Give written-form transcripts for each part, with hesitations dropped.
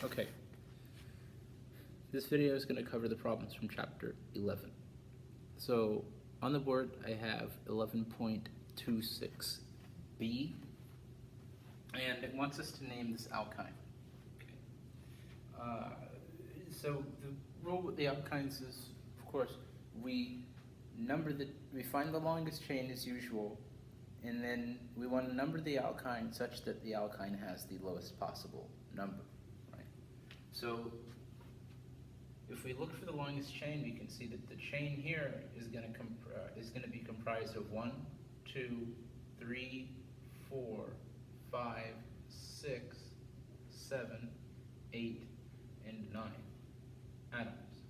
Okay, this video is going to cover the problems from chapter 11. So on the board I have 11.26b, and it wants us to name this alkyne. Okay. So the rule with the alkynes is, of course, we find the longest chain as usual, and then we want to number the alkyne such that the alkyne has the lowest possible number, right? So if we look for the longest chain, we can see that the chain here is going to be comprised of 1, 2, 3, 4, 5, 6, 7, 8, and 9 atoms.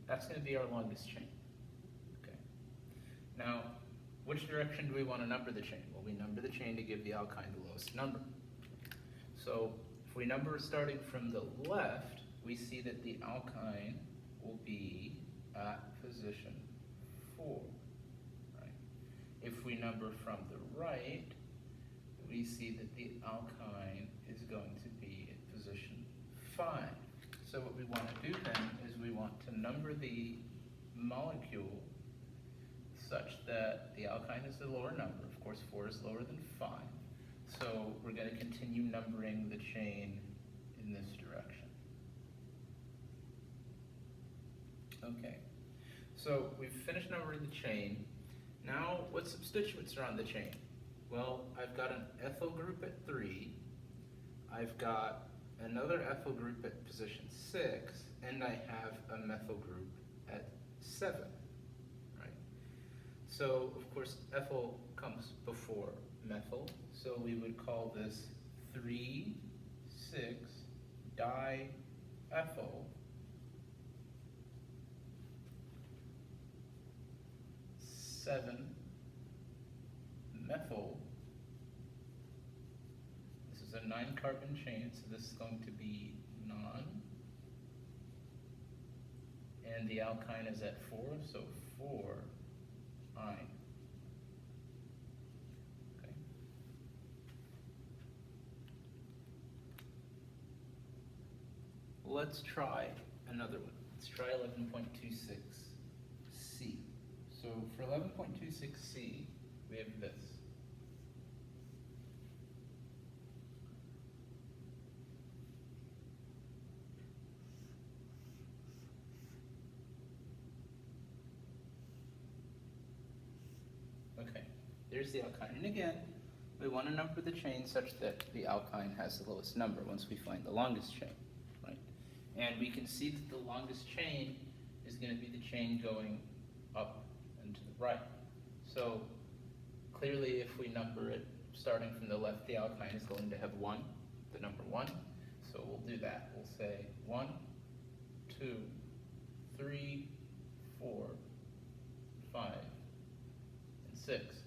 That's going to be our longest chain. Okay. Now, which direction do we want to number the chain? Well, we number the chain to give the alkyne the lowest number. So if we number starting from the left, we see that the alkyne will be at position 4. Right? If we number from the right, we see that the alkyne is going to be at position 5. So what we want to do then is we want to number the molecule such that the alkyne is the lower number. Of course, 4 is lower than 5. So we're going to continue numbering the chain in this direction. Okay, so we've finished numbering the chain. Now, what substituents are on the chain? Well, I've got an ethyl group at 3, I've got another ethyl group at position 6, and I have a methyl group at 7, right? So, of course, ethyl comes before methyl, so we would call this 3,6-diethyl 7-methyl. This is a 9-carbon chain, so this is going to be non. And the alkyne is at 4, so 4-ine. Okay. Let's try another one. Let's try 11.26c. So for 11.26c, we have this. Okay, there's the alkyne. And again, we want to number the chain such that the alkyne has the lowest number once we find the longest chain, right? And we can see that the longest chain is going to be the chain going up and to the right. So clearly, if we number it starting from the left, the alkyne is going to have 1, the number 1. So we'll do that. We'll say 1, 2, 3, 4, 5, and 6.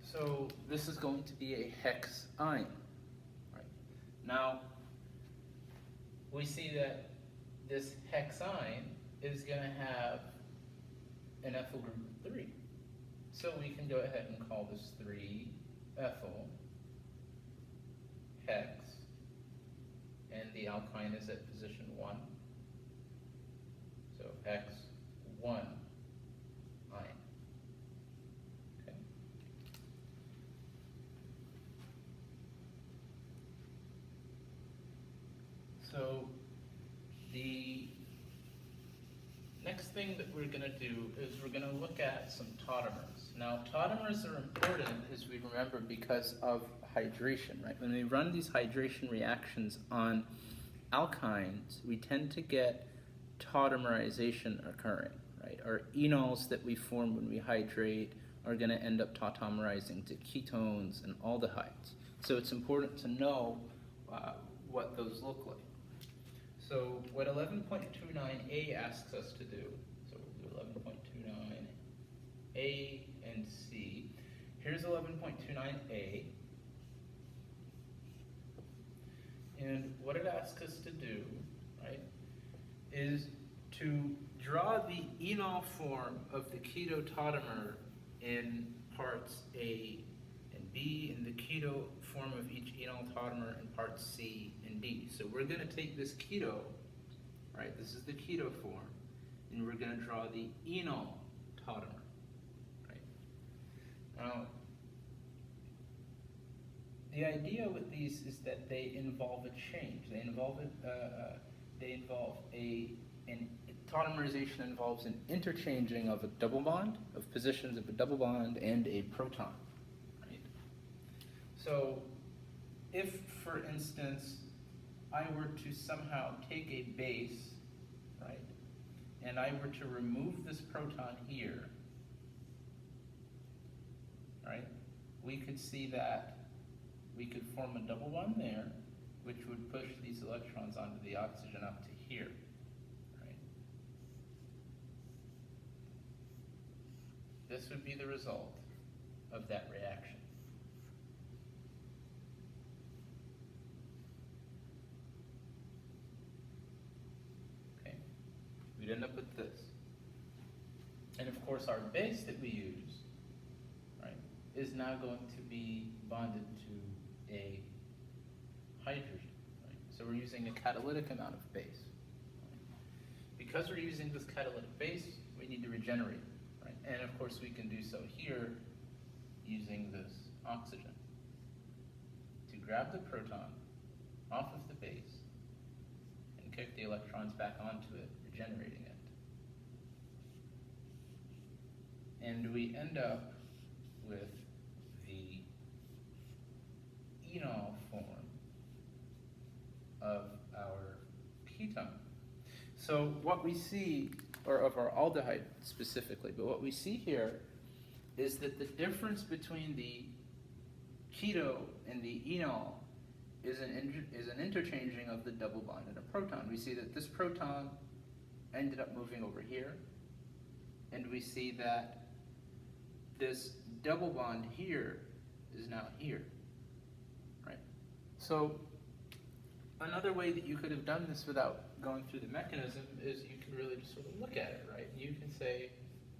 So this is going to be a hexyne. Right? Now, we see that this hexyne is going to have an ethyl group of 3. So we can go ahead and call this 3-ethyl hex, and the alkyne is at position 1. So hex-1-ine. Okay. So the next thing that we're going to do is we're going to look at some tautomers. Now, tautomers are important, as we remember, because of hydration, right? When we run these hydration reactions on alkynes, we tend to get tautomerization occurring, right? Our enols that we form when we hydrate are going to end up tautomerizing to ketones and aldehydes. So it's important to know what those look like. So what 11.29a asks us to do, so we'll do 11.29a and c. Here's 11.29a. And what it asks us to do, right, is to draw the enol form of the ketotautomer in parts A and be in the keto form of each enol tautomer in parts C and D. So we're going to take this keto, right? This is the keto form, and we're going to draw the enol tautomer, right? Now, the idea with these is that they involve a change. Tautomerization involves an interchanging of a double bond, of positions of a double bond and a proton, right? So if, for instance, I were to somehow take a base, right, and I were to remove this proton here, right, we could see that we could form a double bond there, which would push these electrons onto the oxygen up to here, right? This would be the result of that reaction. Okay, we'd end up with this. And of course our base that we use, right, is now going to be bonded to a hydrogen, right? So we're using a catalytic amount of base. Right? Because we're using this catalytic base, we need to regenerate, right? And of course we can do so here using this oxygen to grab the proton off of the base and kick the electrons back onto it, regenerating it. And we end up with the enol form of our ketone. So what we see, or of our aldehyde specifically, but what we see here is that the difference between the keto and the enol is an interchanging of the double bond and a proton. We see that this proton ended up moving over here, and we see that this double bond here is now here, right? So another way that you could have done this without going through the mechanism is you could really just sort of look at it, right? You can say,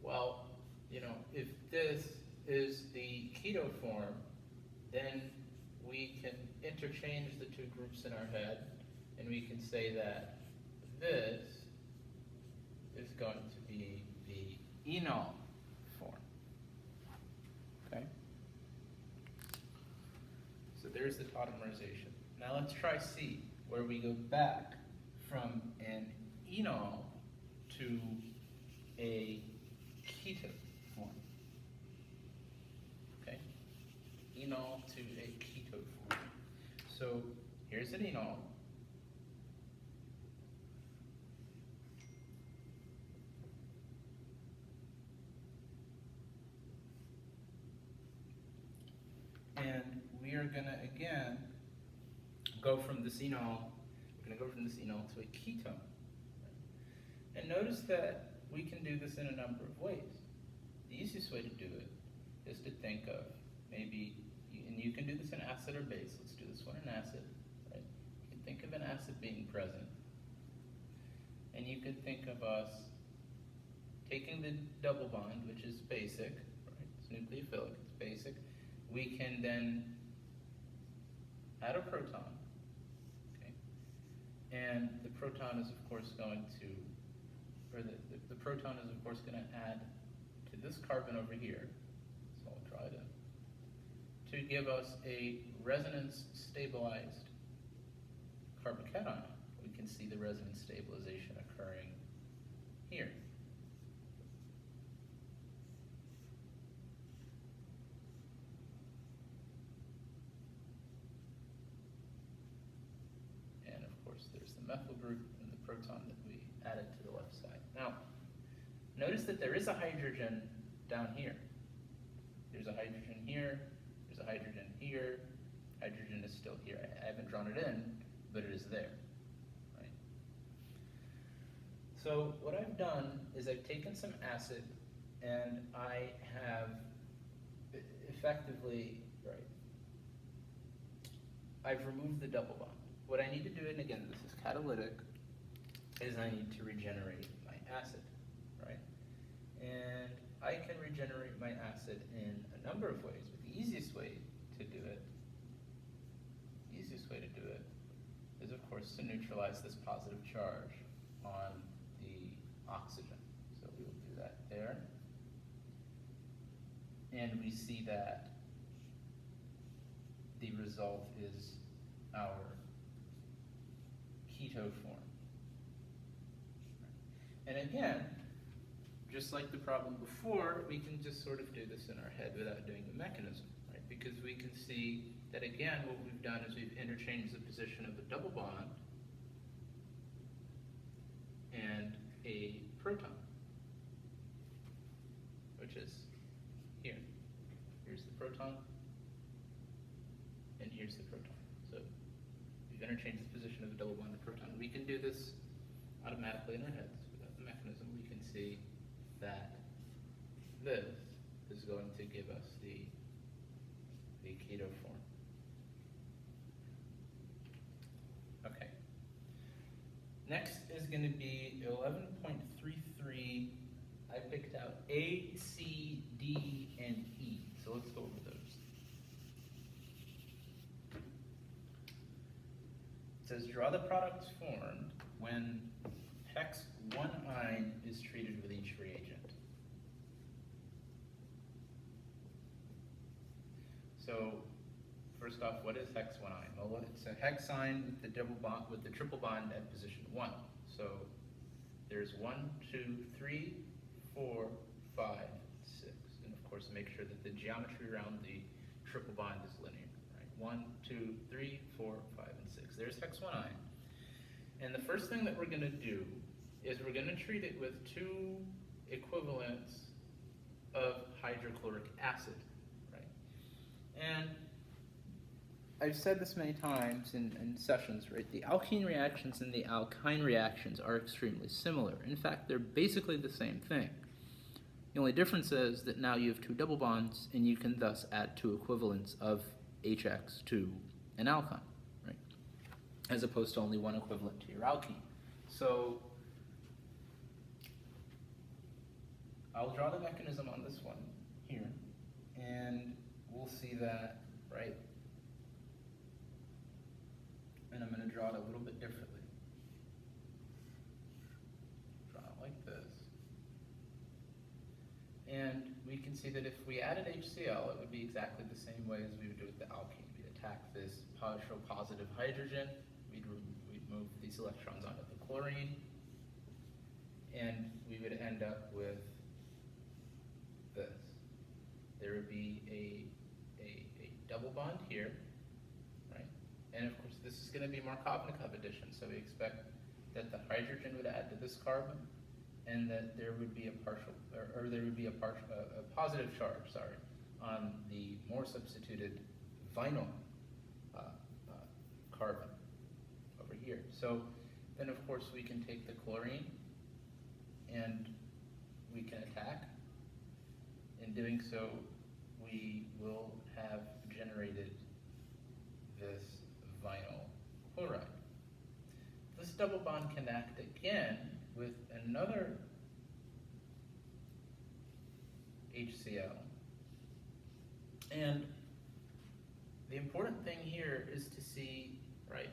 well, you know, if this is the keto form, then we can interchange the two groups in our head, and we can say that this is going to be the enol form. Okay? So there's the tautomerization. Now let's try C, where we go back from an enol to a keto form. Okay? Enol to a keto form. So here's an enol. And we are going to, again, go from this enol, to a ketone. And notice that we can do this in a number of ways. The easiest way to do it is to think of maybe, and you can do this in acid or base. Let's do this one in acid. Right? You can think of an acid being present. And you could think of us taking the double bond, which is basic, right? It's nucleophilic, it's basic. We can then add a proton, okay? And the proton is of course going to, or the proton is of course going to add to this carbon over here, so I'll draw it in, to give us a resonance stabilized carbocation. We can see the resonance stabilization occurring here. Methyl group and the proton that we added to the left side. Now, notice that there is a hydrogen down here. There's a hydrogen here, there's a hydrogen here, hydrogen is still here. I haven't drawn it in, but it is there, right? So what I've done is I've taken some acid and I have effectively, right, I've removed the double bond. What I need to do, and again, this is catalytic, is I need to regenerate my acid, right? And I can regenerate my acid in a number of ways, but the easiest way it, easiest way to do it is, of course, to neutralize this positive charge on the oxygen. So we will do that there. And we see that the result is our keto form. And again, just like the problem before, we can just sort of do this in our head without doing the mechanism, right? Because we can see that again, what we've done is we've interchanged the position of a double bond and a proton, which is here. Here's the proton, and here's the proton. So we've interchanged the position of a double bond and a proton. We can do this automatically in our heads without the mechanism. We can see that this is going to give us the keto form. Okay. Next is going to be 11.33. I picked out A, C, D, and E. So let's go over those. It says draw the products formed when hex 1-ine is treated with each reagent. So first off, what is hex 1-ine? Well, it's a hexine with the double bond with the triple bond at position 1. So there's 1, 2, 3, 4, 5, 6, and of course make sure that the geometry around the triple bond is linear. Right? 1, 2, 3, 4, 5, and 6. There's hex 1-ine. And the first thing that we're going to do is we're going to treat it with 2 equivalents of hydrochloric acid, right? And I've said this many times in sessions, right? The alkene reactions and the alkyne reactions are extremely similar. In fact, they're basically the same thing. The only difference is that now you have 2 double bonds, and you can thus add 2 equivalents of HX to an alkyne, right? As opposed to only 1 equivalent to your alkene. So I'll draw the mechanism on this one here, and we'll see that, right? And I'm going to draw it a little bit differently. Draw it like this. And we can see that if we added HCl, it would be exactly the same way as we would do with the alkene. We'd attack this partial positive hydrogen, we'd move these electrons onto the chlorine, and we would end up with this. There would be a double bond here, right? And of course, this is going to be Markovnikov addition, so we expect that the hydrogen would add to this carbon, and that there would be a partial, or there would be a positive charge, sorry, on the more substituted vinyl carbon over here. So then, of course, we can take the chlorine and we can attack. In doing so, we will have generated this vinyl chloride. This double bond can act again with another HCl. And the important thing here is to see, right,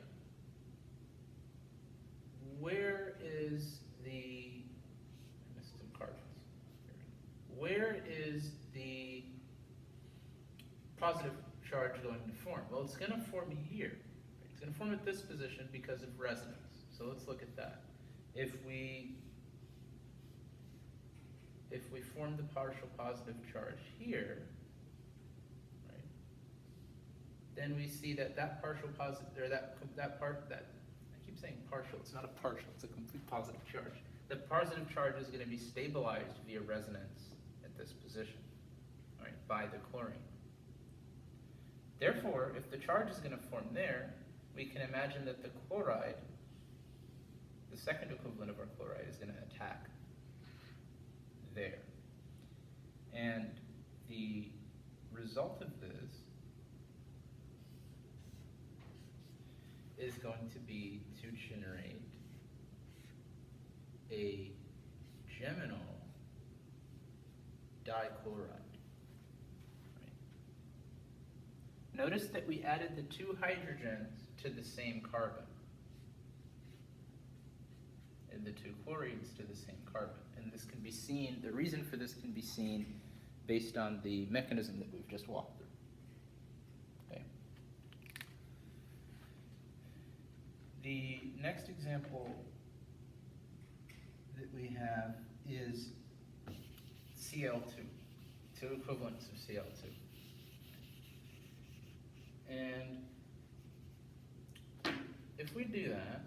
where is the, I missed some carbons. Where is the positive charge going to form? Well, it's going to form here. It's going to form at this position because of resonance. So let's look at that. If we form the partial positive charge here, right, then we see that that partial positive, or that part, that, I keep saying partial, it's not a partial, it's a complete positive charge. The positive charge is going to be stabilized via resonance at this position, right, by the chlorine. Therefore, if the charge is going to form there, we can imagine that the chloride, the second equivalent of our chloride, is going to attack there. And the result of this is going to be to generate a geminal dichloride. Right? Notice that we added the 2 hydrogens to the same carbon, and the 2 chlorines to the same carbon. And this can be seen, the reason for this can be seen based on the mechanism that we've just walked through. Okay. The next example that we have is Cl2, 2 equivalents of Cl2. And if we do that,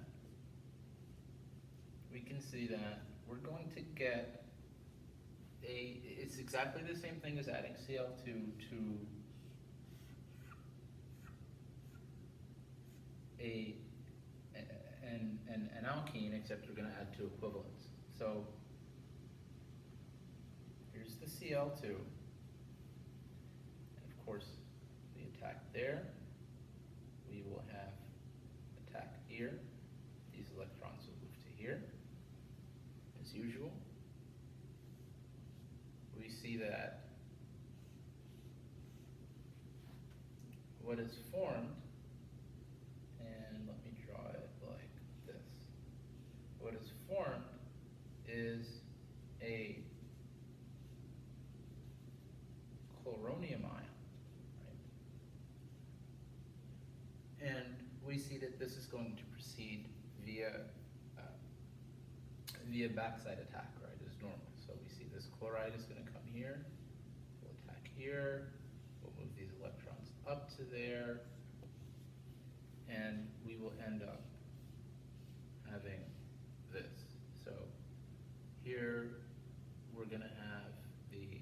we can see that we're going to get it's exactly the same thing as adding Cl2 to an alkene, except we're going to add 2 equivalents. So here's the Cl2, and of course the attack there. We will have attack here. These electrons will move to here, as usual. We see that what is formed, and let me draw it like this. What is formed is a chloronium ion, right? And we see that this is going to proceed via backside attack, right, as normal. So we see this chloride is going to come here, we'll attack here, we'll move these electrons up to there, and we will end up having this. So here we're going to have the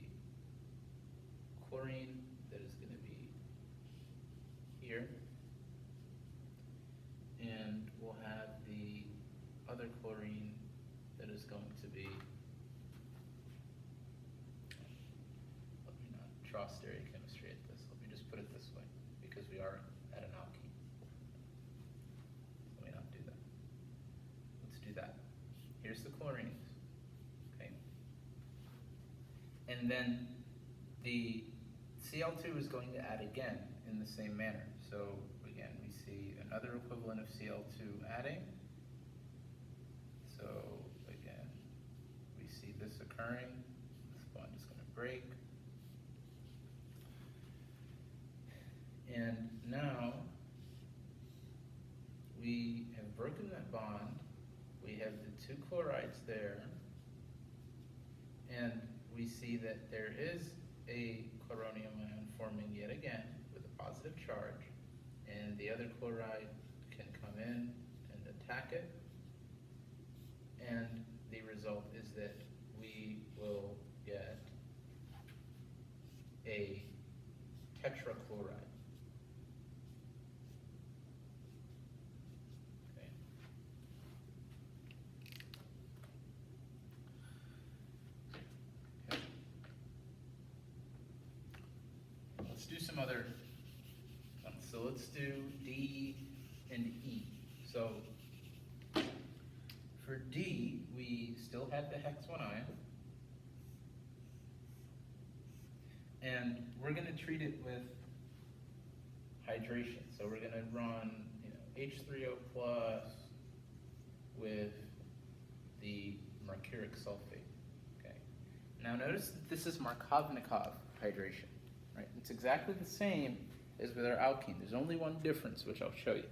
chlorine that is going to be here, and we'll have the other chlorine that is going to be, let me not draw stereochemistry at this, let me just put it this way, because we are at an alkene. Let me not do that. Let's do that. Here's the chlorines, okay? And then the Cl2 is going to add again in the same manner. So again, we see another equivalent of Cl2 adding. So again, we see this occurring. This bond is going to break. And now we have broken that bond. We have the 2 chlorides there. And we see that there is a chloronium ion forming yet again with a positive charge. And the other chloride can come in and attack it. And the result is that we will get a tetrachloride. Okay. Okay. Let's do some other. So let's do D and E. So for D, we still have the hex 1 ion. And we're going to treat it with hydration. So we're going to run H3O plus with the mercuric sulfate. Okay. Now notice that this is Markovnikov hydration. Right? It's exactly the same as with our alkene. There's only one difference, which I'll show you.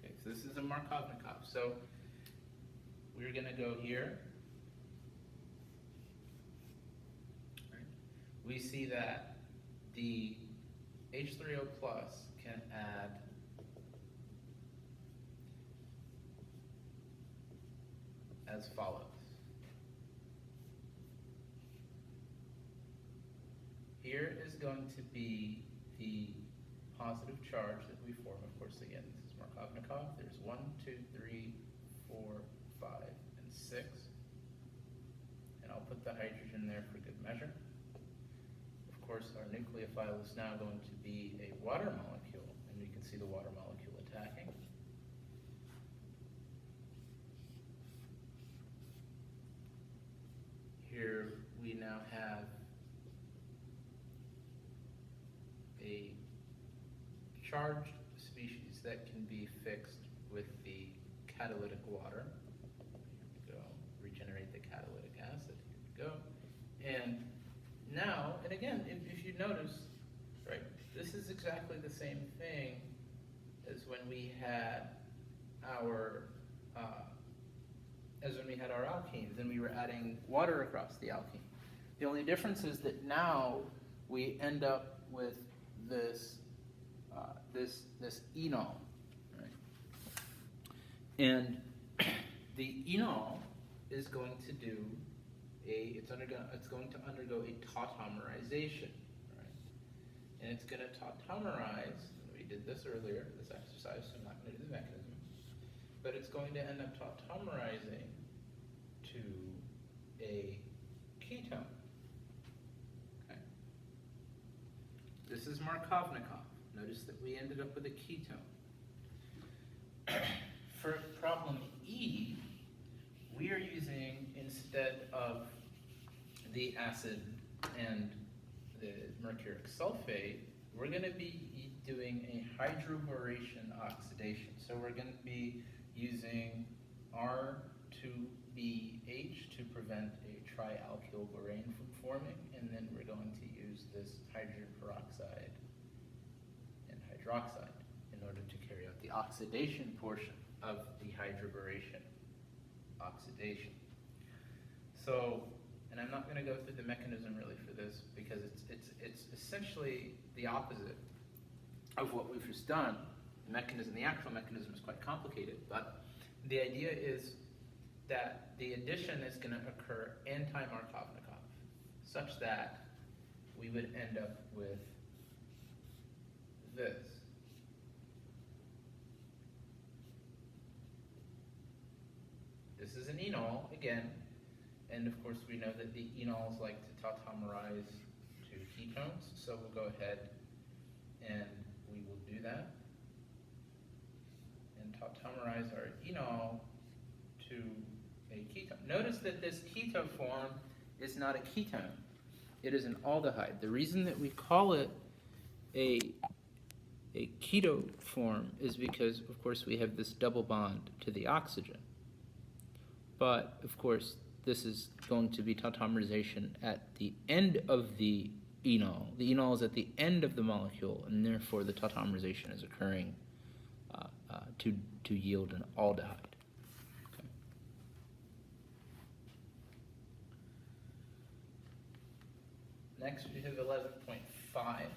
Okay, so this is a Markovnikov. So we're going to go here. Right. We see that the H3O plus can add as follows. Here is going to be the positive charge that we form. Of course, again, this is Markovnikov. There's 1, 2, 3, 4, 5, and 6. And I'll put the hydrogen there for good measure. Of course, our nucleophile is now going to be a water molecule, and we can see the water molecule attacking. Here we now have a charged species that can be fixed with the catalytic water. Here we go. Regenerate the catalytic acid. Here we go. And now, and again, if you notice, right, this is exactly the same thing as when we had our alkenes, and we were adding water across the alkene. The only difference is that now we end up with this this enol, right? And the enol is going to do it's going to undergo a tautomerization, right? And it's going to tautomerize. We did this earlier, this exercise, so I'm not going to do the mechanism. But it's going to end up tautomerizing to a ketone. Okay. This is Markovnikov. Notice that we ended up with a ketone. For problem E, we are using, instead of the acid and the mercuric sulfate, we're going to be doing a hydroboration oxidation. So we're going to be using R2BH to prevent a trialkyl borane from forming, and then we're going to use this hydrogen peroxide and hydroxide in order to carry out the oxidation portion of the hydroboration oxidation. So, and I'm not going to go through the mechanism really for this because it's essentially the opposite of what we've just done. The mechanism, the actual mechanism is quite complicated, but the idea is that the addition is going to occur anti-Markovnikov, such that we would end up with this. This is an enol, again, and of course we know that the enols like to tautomerize to ketones, so we'll go ahead and we will do that and tautomerize our enol to a ketone. Notice that this keto form is not a ketone, it is an aldehyde. The reason that we call it a keto form is because, of course, we have this double bond to the oxygen. But, of course, this is going to be tautomerization at the end of the enol. The enol is at the end of the molecule, and therefore the tautomerization is occurring to yield an aldehyde. Okay. Next, we have 11.5.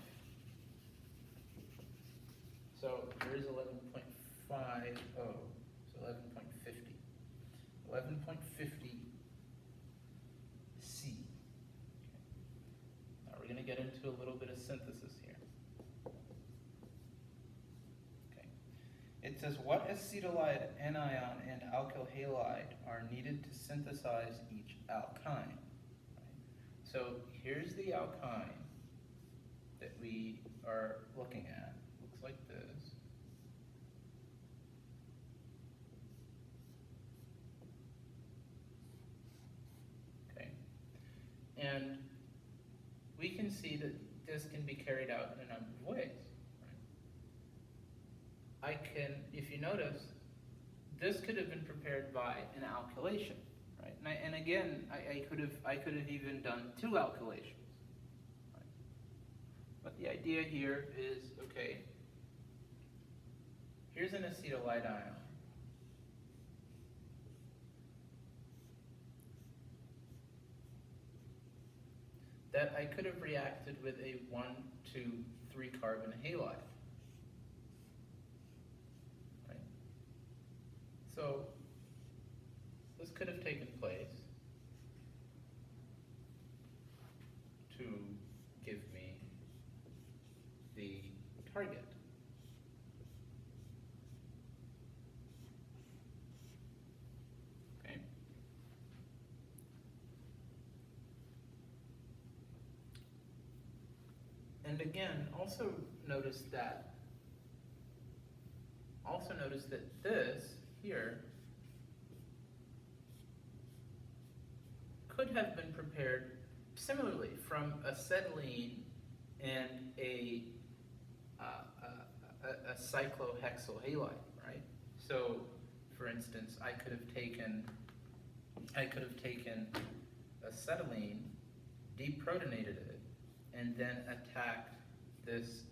So here is 11.50, so 11.50. 11.50 C. Now we're going to get into a little bit of synthesis here. Okay. It says, what acetylide, anion, and alkyl halide are needed to synthesize each alkyne? Right. So here's the alkyne that we are looking at. Looks like this. And we can see that this can be carried out in a number of ways. Right? I can, if you notice, this could have been prepared by an alkylation, right? And again, I could have even done two alkylations. Right? But the idea here is, okay, here's an acetylide ion. That I could have reacted with a 1,2,3 carbon halide. Right? So this could have taken place to give me the target. Okay. And again, also notice that this here could have been prepared similarly from acetylene and a a cyclohexyl halide, right? So, for instance, I could have taken acetylene, deprotonated it, and then attacked this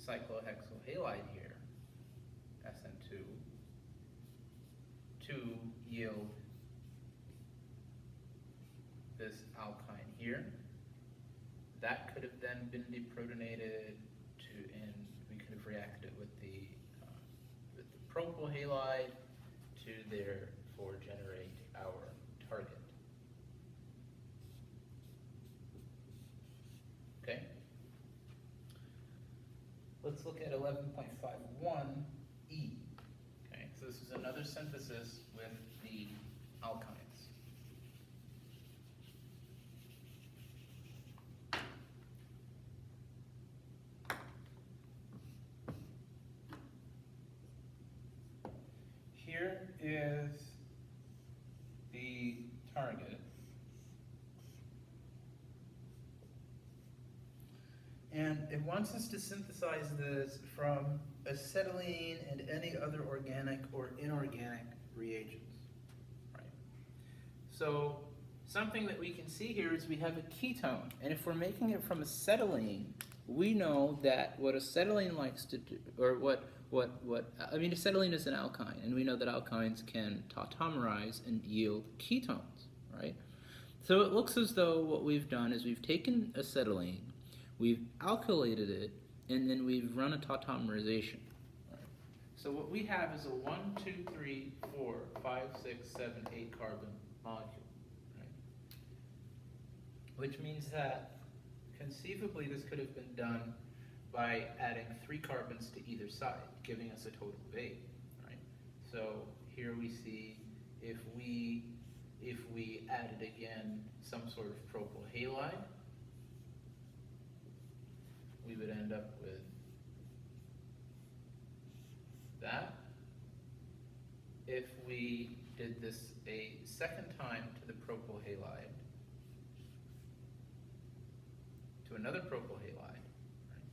cyclohexyl halide here, SN2, to yield this alkyne here. That could have then been deprotonated and we could have reacted it with the propyl halide to therefore generate our target. Okay? Let's look at 11.51E. Okay, so this is another synthesis with the alkynes. Here is the target. And it wants us to synthesize this from acetylene and any other organic or inorganic reagents. Right? So something that we can see here is we have a ketone. And if we're making it from acetylene, we know that what acetylene likes to do, or acetylene is an alkyne, and we know that alkynes can tautomerize and yield ketones, right? So it looks as though what we've done is we've taken acetylene, we've alkylated it, and then we've run a tautomerization. Right? So what we have is a 1, 2, 3, 4, 5, 6, 7, 8 carbon molecule, right? Which means that conceivably this could have been done by adding 3 carbons to either side, giving us a total of 8, right? So here we see if we added again some sort of propyl halide, we would end up with that. If we did this a second time to the propyl halide, to another propyl halide, right,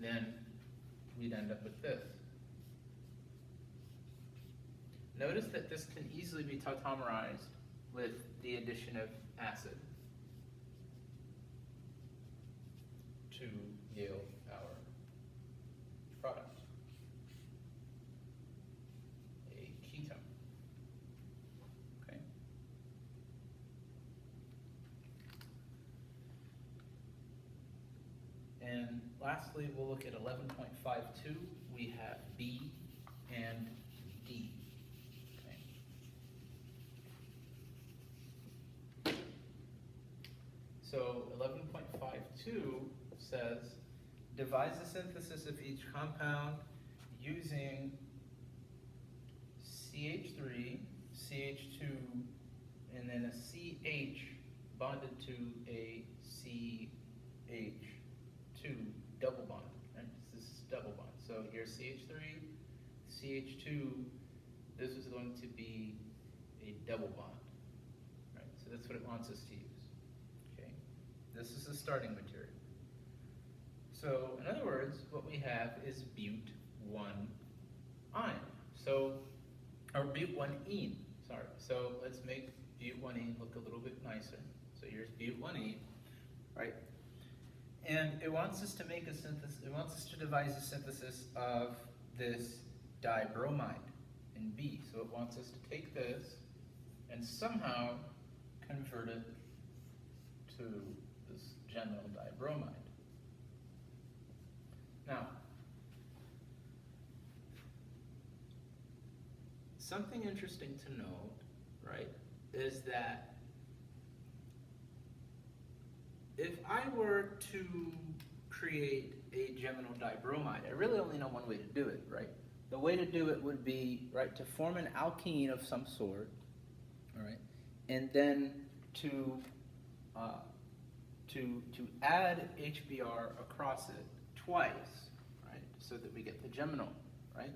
then we'd end up with this. Notice that this can easily be tautomerized with the addition of acid to yield our product, a ketone. Okay. And lastly, we'll look at 11.52. We have B and D. Okay. So 11.52 says, devise the synthesis of each compound using CH3, CH2, and then a CH bonded to a CH2 double bond. Right? This is double bond. So here's CH3, CH2. This is going to be a double bond. Right? So that's what it wants us to use. Okay. This is the starting material. So, in other words, what we have is but-1-ine. So, or but-1-ene, sorry. So, let's make but-1-ene look a little bit nicer. So, here's but-1-ene, right? And it wants us to make a synthesis, it wants us to devise a synthesis of this dibromide in B. So, it wants us to take this and somehow convert it to this general dibromide. Now, something interesting to note, right, is that if I were to create a geminal dibromide, I really only know one way to do it, right? The way to do it would be, right, to form an alkene of some sort, all right, and then to add HBr across it twice, right, so that we get the geminal, right?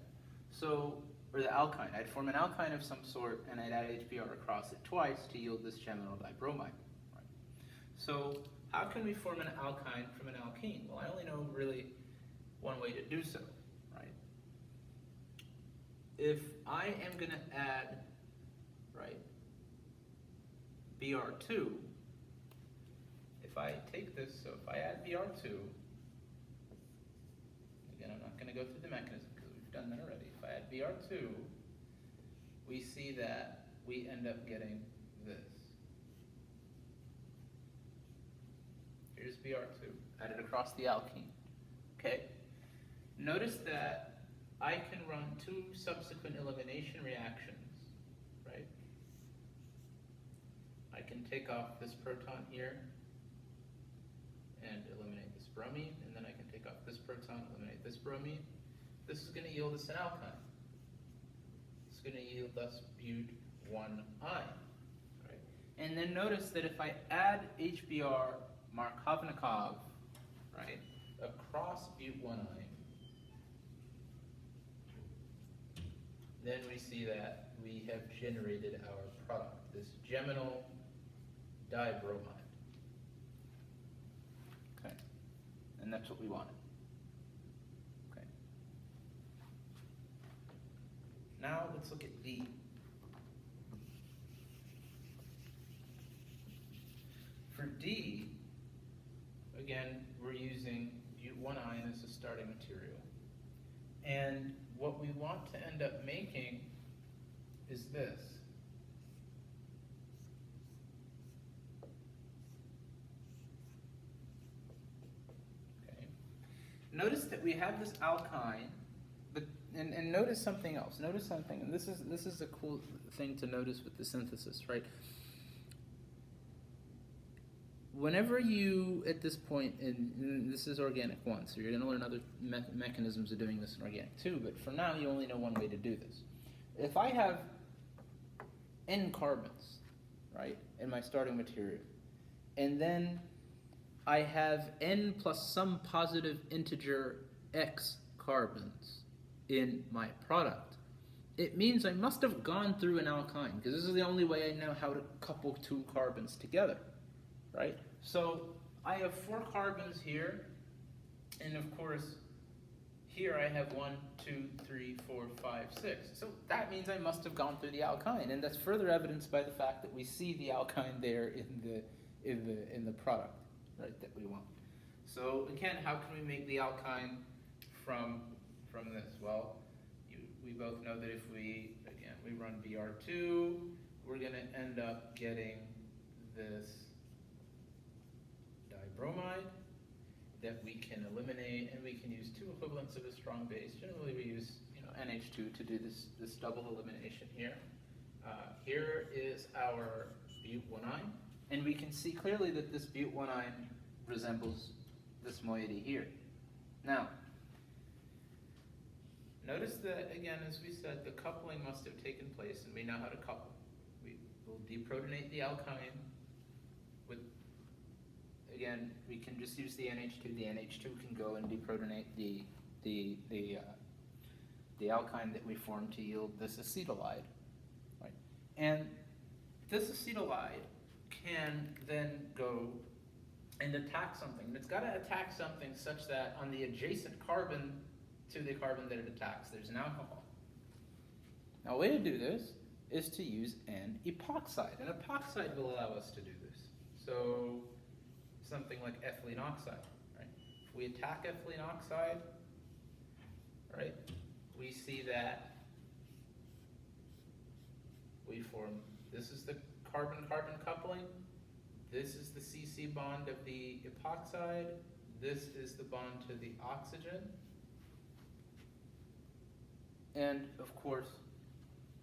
So, or the alkyne. I'd form an alkyne of some sort and I'd add HBr across it twice to yield this geminal dibromide, right? So, how can we form an alkyne from an alkene? Well, I only know really one way to do so, right? If I am going to add, right, Br2, if I take this, so if I add Br2, again, I'm not going to go through the mechanism because we've done that already. If I add Br2, we see that we end up getting this. Here's Br2, added across the alkene. Okay. Notice that I can run two subsequent elimination reactions, right? I can take off this proton here and eliminate this bromine, and then I can take off this proton, eliminate this bromine. This is going to yield us an alkyne. It's going to yield us but1I, right? And then notice that if I add HBr Markovnikov, right, across but1I, then we see that we have generated our product, this geminal dibromide. Okay, and that's what we wanted. Okay. Now let's look at D. For D, again, we're using but1I as a starting material. And what we want to end up making is this. Okay. Notice that we have this alkyne, and notice something else. Notice something, and this is a cool thing to notice with the synthesis, right? Whenever you, at this point, and this is organic 1, so you're going to learn other mechanisms of doing this in organic 2, but for now you only know one way to do this. If I have N carbons, right, in my starting material, and then I have N plus some positive integer X carbons in my product, it means I must have gone through an alkyne, because this is the only way I know how to couple two carbons together. Right? So I have 4 carbons here, and of course, here I have 1, 2, 3, 4, 5, 6. So that means I must have gone through the alkyne, and that's further evidenced by the fact that we see the alkyne there in the product, right, that we want. So again, how can we make the alkyne from this? Well, we both know that if we run Br2, we're going to end up getting this dibromide that we can eliminate, and we can use 2 equivalents of a strong base. Generally, we use NH2 to do this double elimination here. Here is our but1I, and we can see clearly that this but1I resembles this moiety here. Now, notice that, again, as we said, the coupling must have taken place, and we know how to couple. We will deprotonate the alkyne with, again, we can just use the NH2. The NH2 can go and deprotonate the alkyne that we formed to yield this acetylide, right? And this acetylide can then go and attack something. And it's got to attack something such that on the adjacent carbon to the carbon that it attacks, there's an alcohol. Now, a way to do this is to use an epoxide. An epoxide will allow us to do this. So something like ethylene oxide, right? If we attack ethylene oxide, right, we see that we form, this is the carbon-carbon coupling, this is the CC bond of the epoxide, this is the bond to the oxygen, and of course,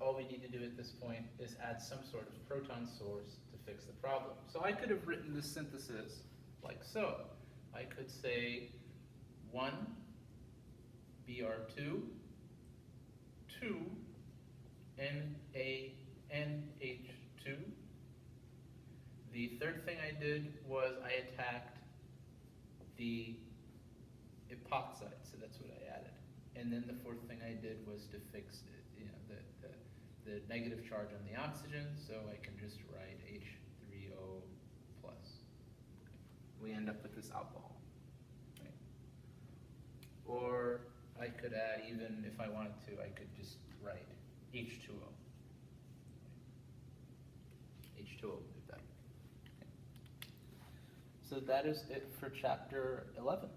all we need to do at this point is add some sort of proton source to fix the problem. So I could have written this synthesis like so. I could say 1 Br2, 2 NaNH2. The third thing I did was I attacked the epoxide, so that's what I added. And then the fourth thing I did was to fix the negative charge on the oxygen, so I can just write H3O plus. Okay. we end up with this alcohol. Right? Or I could add, even if I wanted to, I could just write H2O. H2O would be better. Okay. So that is it for chapter 11.